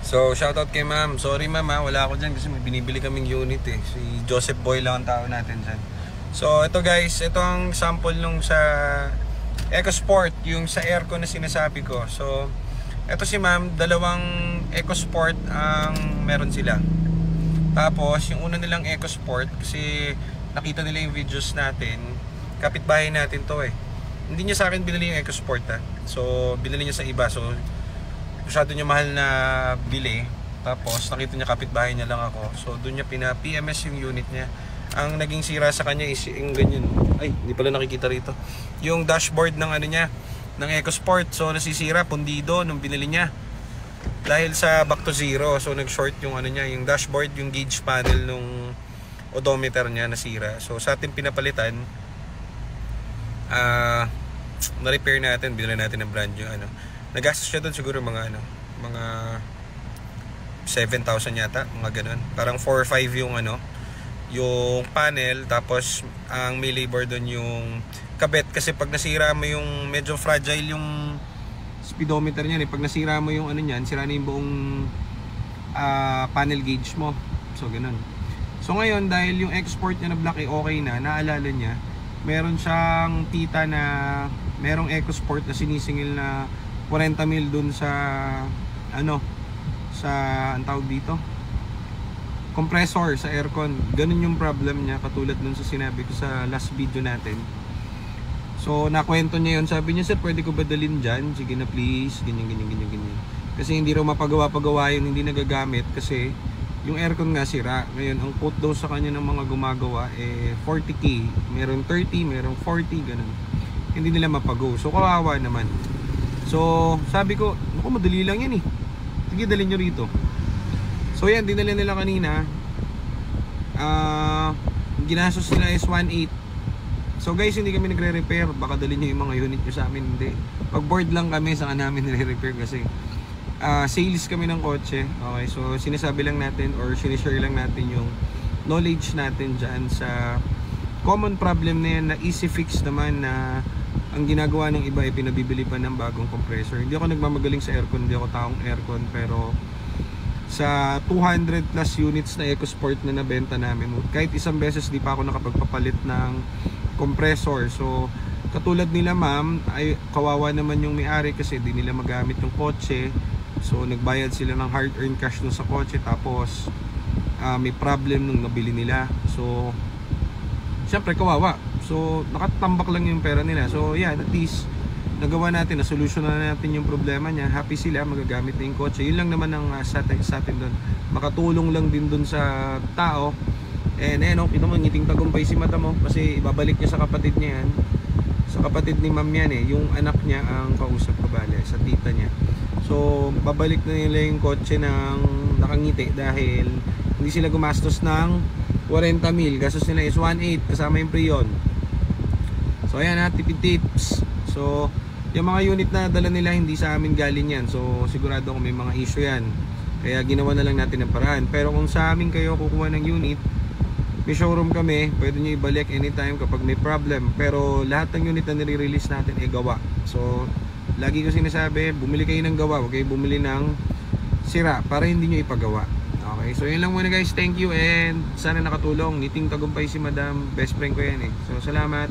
So, shoutout kay ma'am. Sorry ma'am ha, wala ako dyan kasi may binibili kaming unit eh. Si Joseph Boy lang ang tao natin dyan. So, ito guys, ito ang sample nung sa EcoSport, yung sa aircon na sinasabi ko. So, ito si ma'am, dalawang EcoSport ang meron sila. Tapos, yung una nilang EcoSport, kasi nakita nila yung videos natin, kapitbahay natin to eh. Hindi niya sa akin binili yung EcoSport ha. So, binili niya sa iba. So, masyado niya mahal na bili. Tapos nakita niya kapitbahay niya lang ako. So doon niya pina-PMS yung unit niya. Ang naging sira sa kanya is yung ganyan. Ay, hindi pala nakikita rito. Yung dashboard ng ano niya, ng EcoSport. So nasisira, pundido nung binili niya. Dahil sa back to zero. So nag-short yung ano niya, yung dashboard, yung gauge panel nung odometer niya nasira. So sa ating pinapalitan, na-repair natin, binili natin ng brand new ano. Nagastos siya doon siguro mga 7,000 yata, mga ganun. Parang 4 or 5 yung yung panel, tapos ang may labor doon yung kabit kasi pag nasira mo yung medyo fragile yung speedometer niyan pag nasira mo yung niyan, sira na yung buong panel gauge mo. So ganun. So ngayon dahil yung export niya na black okay na, naalala niya, meron siyang tita na merong EcoSport na sinisingil na 40 mil dun sa sa ang tawag dito, compressor sa aircon. Ganun yung problem niya, katulad dun sa sinabi ko sa last video natin. So nakwento niya yun, sabi niya, sir pwede ko ba dalhin dyan? Sige na please, ganyan. Kasi hindi raw mapagawa-pagawa yun, hindi nagagamit kasi yung aircon nga sira. Ngayon ang quote daw sa kanya ng mga gumagawa 40k, meron 30, meron 40, ganun. Hindi nila mapago, so kawawa naman. So, sabi ko, naku, madali lang yan eh. Sige, dalhin nyo rito. So, yan, dinala nila kanina. Ginastos nila is 1.8. So, guys, hindi kami nagre-repair. Baka dalhin nyo yung mga unit nyo sa amin. Hindi. Pag board lang kami, saka namin nire-repair kasi sales kami ng kotse. Okay, so, sinasabi lang natin or sinishare lang natin yung knowledge natin dyan sa common problem na yan na easy fix naman na ang ginagawa ng iba ay pinabibili pa ng bagong compressor. Hindi ako nagmamagaling sa aircon, hindi ako taong aircon, pero sa 200 plus units na EcoSport na nabenta namin, kahit isang beses di pa ako nakapagpapalit ng compressor. So katulad nila ma'am, ay kawawa naman yung may-ari kasi di nila magamit yung kotse. So nagbayad sila ng hard-earned cash dun sa kotse, tapos may problem nung nabili nila. So syempre kawawa. So nakatambak lang yung pera nila. So yeah, at least nagawa natin, na-solution na natin yung problema niya. Happy sila, magagamit na yung kotse. Yun lang naman ang sa atin doon. Makatulong lang din doon sa tao. And kita mo, ngiting tagumpay si mata mo kasi ibabalik niya sa kapatid niya yan. Sa kapatid ni ma'am yan yung anak niya ang kausap ko bale, sa tita niya. So babalik na nila yung kotse ng nakangiti dahil hindi sila gumastos ng 40 mil. Gastos nila is 1.8 kasama yung pre-on. So ayan tipid tips. So yung mga unit na dala nila hindi sa amin galing yan. So sigurado kung may mga issue yan, kaya ginawa na lang natin ng paraan. Pero kung sa amin kayo kukuha ng unit, may showroom kami, pwede nyo ibalik anytime kapag may problem. Pero lahat ng unit na nire-release natin ay gawa. So lagi ko sinasabi, bumili kayo ng gawa, huwag kayo bumili ng sira para hindi nyo ipagawa. Okay, so yun lang muna guys, thank you and sana nakatulong. Ngiting tagumpay si madam, best friend ko yan So salamat.